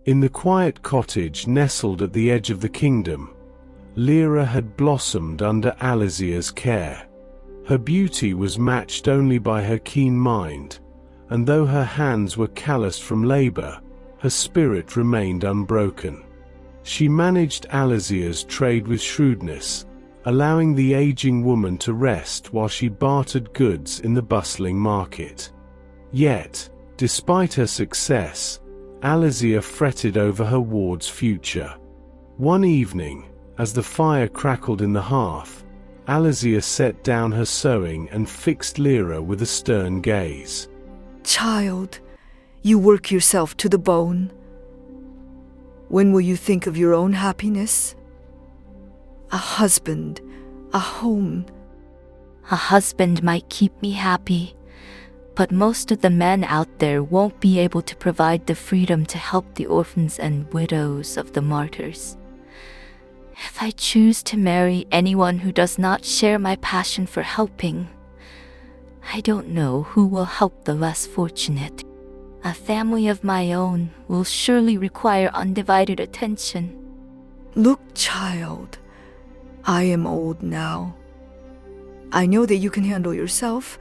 In the quiet cottage nestled at the edge of the kingdom, Lira had blossomed under Alizia's care. Her beauty was matched only by her keen mind, and though her hands were calloused from labor, her spirit remained unbroken. She managed Alizia's trade with shrewdness, allowing the aging woman to rest while she bartered goods in the bustling market. Yet, despite her success, Alizia fretted over her ward's future. One evening, as the fire crackled in the hearth, Alizia set down her sewing and fixed Lira with a stern gaze. Child, you work yourself to the bone. When will you think of your own happiness? A husband, a home. A husband might keep me happy, but most of the men out there won't be able to provide the freedom to help the orphans and widows of the martyrs. If I choose to marry anyone who does not share my passion for helping, I don't know who will help the less fortunate. A family of my own will surely require undivided attention. Look, child, I am old now. I know that you can handle yourself,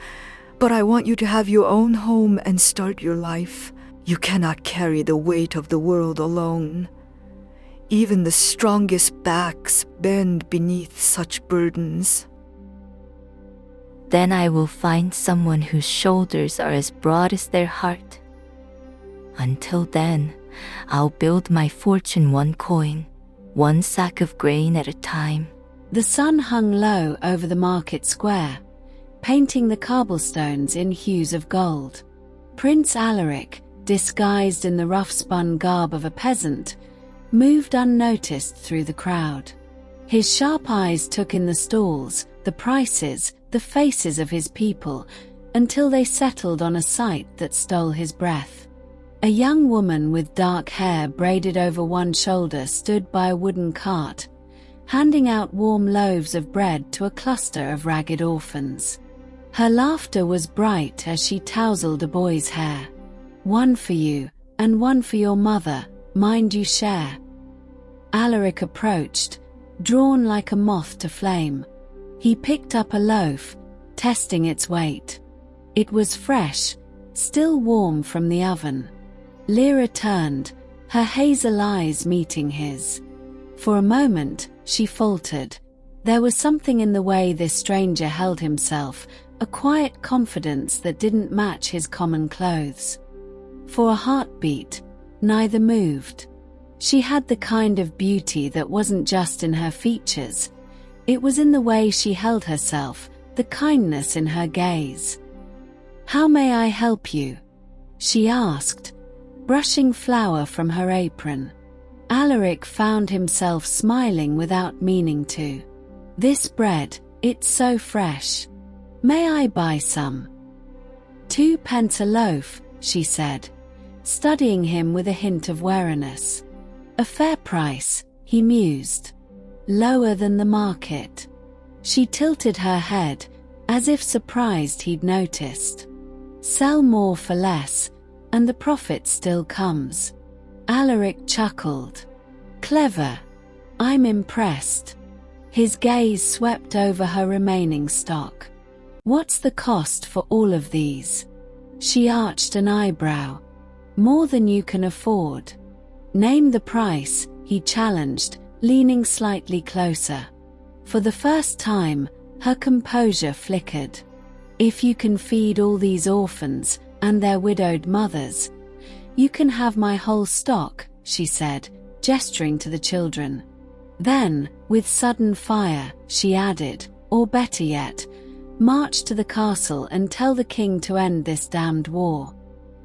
but I want you to have your own home and start your life. You cannot carry the weight of the world alone. Even the strongest backs bend beneath such burdens. Then I will find someone whose shoulders are as broad as their heart. Until then, I'll build my fortune one coin, one sack of grain at a time. The sun hung low over the market square, painting the cobblestones in hues of gold. Prince Alaric, disguised in the rough-spun garb of a peasant, moved unnoticed through the crowd. His sharp eyes took in the stalls, the prices, the faces of his people, until they settled on a sight that stole his breath. A young woman with dark hair braided over one shoulder stood by a wooden cart, handing out warm loaves of bread to a cluster of ragged orphans. Her laughter was bright as she tousled a boy's hair. "One for you, and one for your mother, mind you share." Alaric approached, drawn like a moth to flame. He picked up a loaf, testing its weight. It was fresh, still warm from the oven. Lira turned, her hazel eyes meeting his. For a moment, she faltered. There was something in the way this stranger held himself, a quiet confidence that didn't match his common clothes. For a heartbeat, neither moved. She had the kind of beauty that wasn't just in her features. It was in the way she held herself, the kindness in her gaze. "How may I help you?" she asked, brushing flour from her apron. Alaric found himself smiling without meaning to. "This bread, it's so fresh. May I buy some?" "2 pence a loaf," she said, studying him with a hint of wariness. "A fair price," he mused. "Lower than the market." She tilted her head, as if surprised he'd noticed. "Sell more for less, and the profit still comes." Alaric chuckled. "Clever. I'm impressed." His gaze swept over her remaining stock. "What's the cost for all of these?" She arched an eyebrow. "More than you can afford." "Name the price," he challenged, leaning slightly closer. For the first time, her composure flickered. "If you can feed all these orphans and their widowed mothers, you can have my whole stock," she said, gesturing to the children. Then, with sudden fire, she added, "Or better yet, march to the castle and tell the king to end this damned war."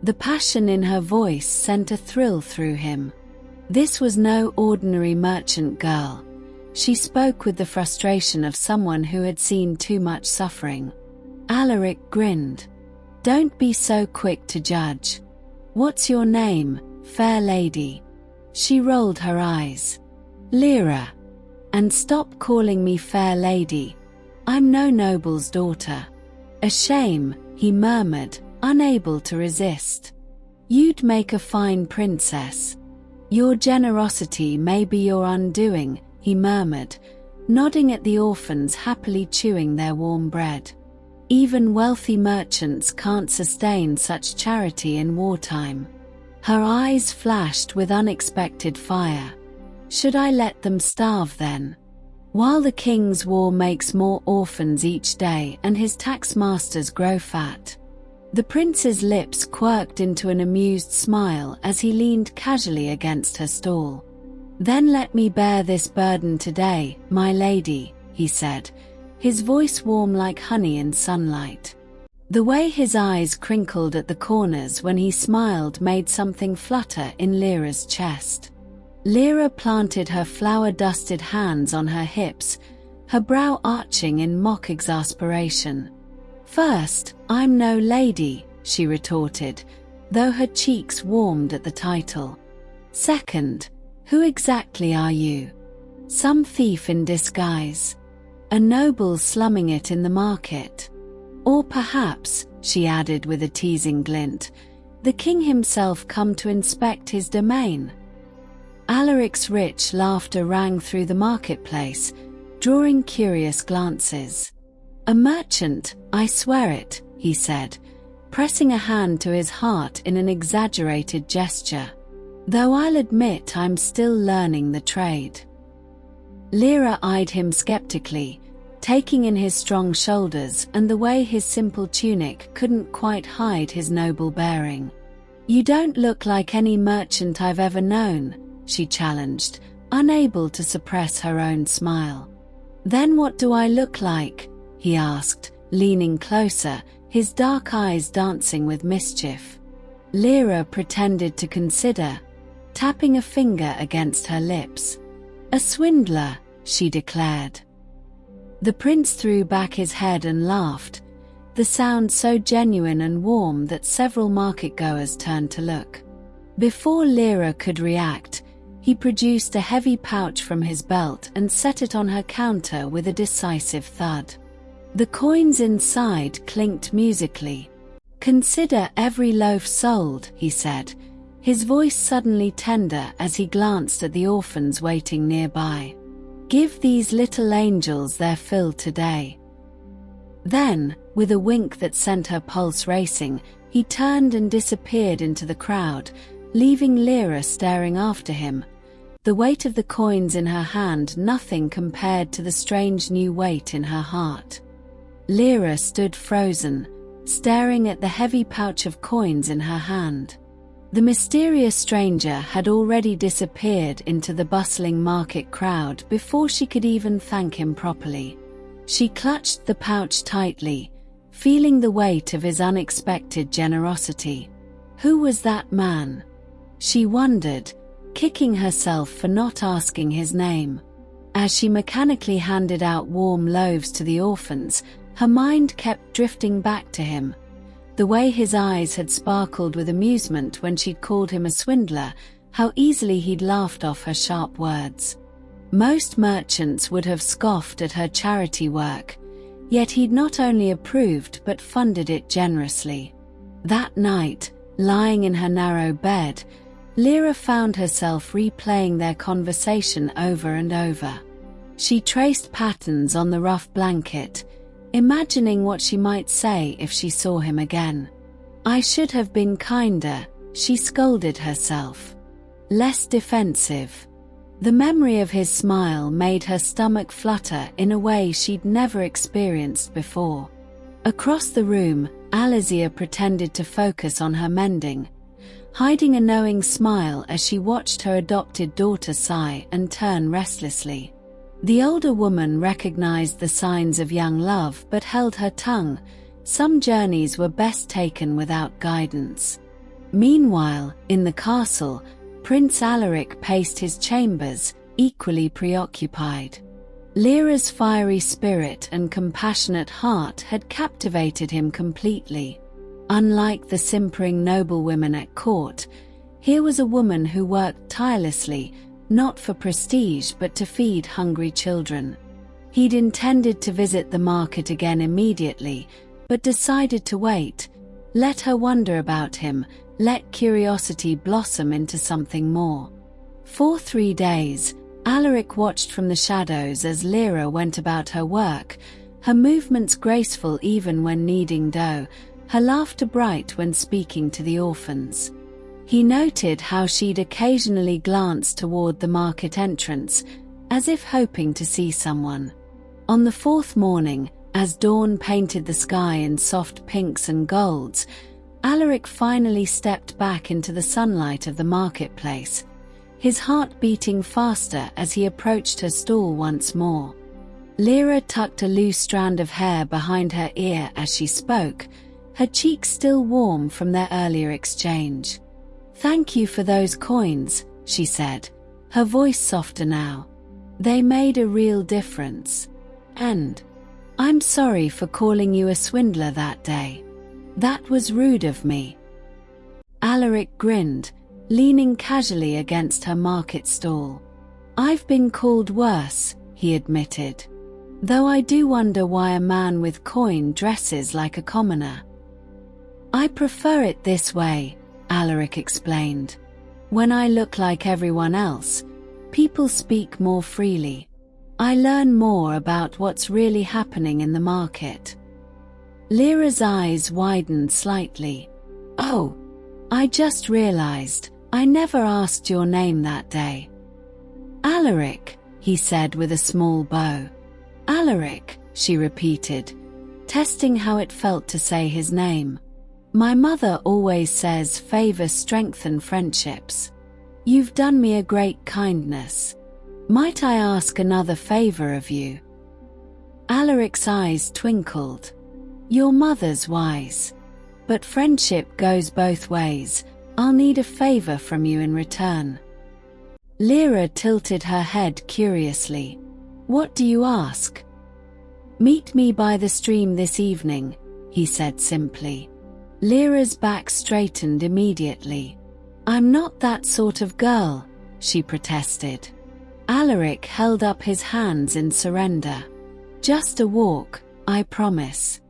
The passion in her voice sent a thrill through him. This was no ordinary merchant girl. She spoke with the frustration of someone who had seen too much suffering. Alaric grinned. "Don't be so quick to judge. What's your name, fair lady?" She rolled her eyes. "Lira. And stop calling me fair lady. I'm no noble's daughter." "A shame," he murmured, unable to resist. "You'd make a fine princess." Your generosity may be your undoing, he murmured, nodding at the orphans happily chewing their warm bread. Even wealthy merchants can't sustain such charity in wartime. Her eyes flashed with unexpected fire. Should I let them starve then? While the king's war makes more orphans each day and his taxmasters grow fat. The prince's lips quirked into an amused smile as he leaned casually against her stall. Then let me bear this burden today, my lady, he said, his voice warm like honey in sunlight. The way his eyes crinkled at the corners when he smiled made something flutter in Lyra's chest. Lira planted her flour-dusted hands on her hips, her brow arching in mock exasperation. First, I'm no lady, she retorted, though her cheeks warmed at the title. Second, who exactly are you? Some thief in disguise? A noble slumming it in the market? Or perhaps, she added with a teasing glint, the king himself come to inspect his domain? Alaric's rich laughter rang through the marketplace, drawing curious glances. A merchant, I swear it, he said, pressing a hand to his heart in an exaggerated gesture. Though I'll admit I'm still learning the trade. Lira eyed him skeptically, taking in his strong shoulders and the way his simple tunic couldn't quite hide his noble bearing. You don't look like any merchant I've ever known, she challenged, unable to suppress her own smile. Then what do I look like? He asked, leaning closer, his dark eyes dancing with mischief. Lira pretended to consider, tapping a finger against her lips. A swindler, she declared. The prince threw back his head and laughed, the sound so genuine and warm that several market-goers turned to look. Before Lira could react, he produced a heavy pouch from his belt and set it on her counter with a decisive thud. The coins inside clinked musically. Consider every loaf sold, he said, his voice suddenly tender as he glanced at the orphans waiting nearby. Give these little angels their fill today. Then, with a wink that sent her pulse racing, he turned and disappeared into the crowd, leaving Lira staring after him, the weight of the coins in her hand nothing compared to the strange new weight in her heart. Lira stood frozen, staring at the heavy pouch of coins in her hand. The mysterious stranger had already disappeared into the bustling market crowd before she could even thank him properly. She clutched the pouch tightly, feeling the weight of his unexpected generosity. Who was that man? She wondered, kicking herself for not asking his name. As she mechanically handed out warm loaves to the orphans, her mind kept drifting back to him. The way his eyes had sparkled with amusement when she'd called him a swindler, how easily he'd laughed off her sharp words. Most merchants would have scoffed at her charity work, yet he'd not only approved but funded it generously. That night, lying in her narrow bed, Lira found herself replaying their conversation over and over. She traced patterns on the rough blanket, imagining what she might say if she saw him again. I should have been kinder, she scolded herself. Less defensive. The memory of his smile made her stomach flutter in a way she'd never experienced before. Across the room, Alizia pretended to focus on her mending, hiding a knowing smile as she watched her adopted daughter sigh and turn restlessly. The older woman recognized the signs of young love but held her tongue. Some journeys were best taken without guidance. Meanwhile, in the castle, Prince Alaric paced his chambers, equally preoccupied. Lyra's fiery spirit and compassionate heart had captivated him completely. Unlike the simpering noblewomen at court, here was a woman who worked tirelessly, not for prestige but to feed hungry children. He'd intended to visit the market again immediately, but decided to wait, let her wonder about him, let curiosity blossom into something more. For 3 days, Alaric watched from the shadows as Lira went about her work, her movements graceful even when kneading dough, her laughter bright when speaking to the orphans. He noted how she'd occasionally glance toward the market entrance, as if hoping to see someone. On the 4th morning, as dawn painted the sky in soft pinks and golds, Alaric finally stepped back into the sunlight of the marketplace, his heart beating faster as he approached her stall once more. Lira tucked a loose strand of hair behind her ear as she spoke, her cheeks still warm from their earlier exchange. "Thank you for those coins," she said, her voice softer now. "They made a real difference. And I'm sorry for calling you a swindler that day. That was rude of me." Alaric grinned, leaning casually against her market stall. "I've been called worse," he admitted. "Though I do wonder why a man with coin dresses like a commoner." "I prefer it this way," Alaric explained. "When I look like everyone else, people speak more freely. I learn more about what's really happening in the market." Lyra's eyes widened slightly. "Oh, I just realized, I never asked your name that day." "Alaric," he said with a small bow. "Alaric," she repeated, testing how it felt to say his name. "My mother always says favor strengthen friendships. You've done me a great kindness. Might I ask another favor of you?" Alaric's eyes twinkled. "Your mother's wise. But friendship goes both ways. I'll need a favor from you in return." Lira tilted her head curiously. "What do you ask?" "Meet me by the stream this evening," he said simply. Lyra's back straightened immediately. "I'm not that sort of girl," she protested. Alaric held up his hands in surrender. "Just a walk, I promise.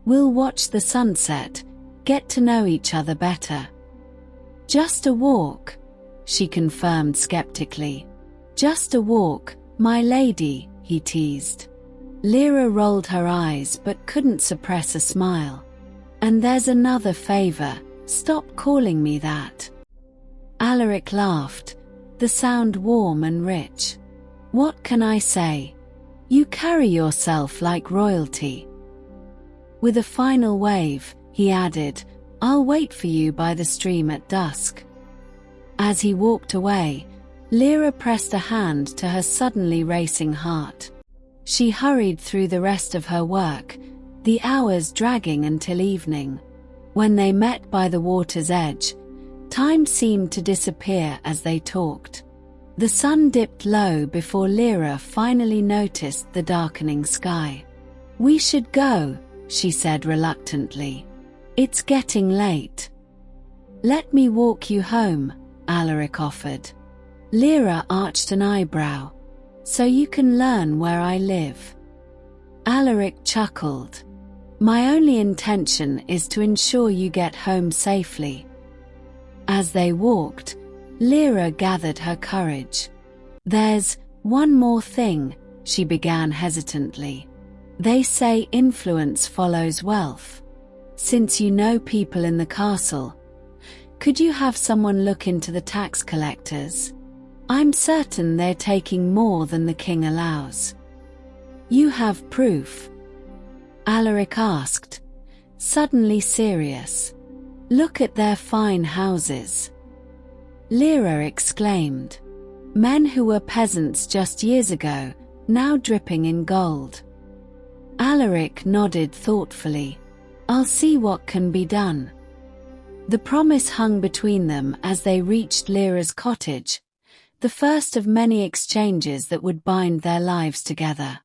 We'll watch the sunset, get to know each other better." "Just a walk," she confirmed skeptically. "Just a walk, my lady," he teased. Lira rolled her eyes but couldn't suppress a smile. "And there's another favor, stop calling me that." Alaric laughed, the sound warm and rich. "What can I say? You carry yourself like royalty." With a final wave, he added, "I'll wait for you by the stream at dusk." As he walked away, Lira pressed a hand to her suddenly racing heart. She hurried through the rest of her work, the hours dragging until evening. When they met by the water's edge, time seemed to disappear as they talked. The sun dipped low before Lira finally noticed the darkening sky. "We should go," she said reluctantly. "It's getting late." "Let me walk you home," Alaric offered. Lira arched an eyebrow. "So you can learn where I live." Alaric chuckled. "My only intention is to ensure you get home safely." As they walked, Lira gathered her courage. "There's one more thing," she began hesitantly. "They say influence follows wealth. Since you know people in the castle, could you have someone look into the tax collectors? I'm certain they're taking more than the king allows." "You have proof?" Alaric asked, suddenly serious. "Look at their fine houses." Lira exclaimed. "Men who were peasants just years ago, now dripping in gold." Alaric nodded thoughtfully. "I'll see what can be done." The promise hung between them as they reached Lira's cottage, the first of many exchanges that would bind their lives together.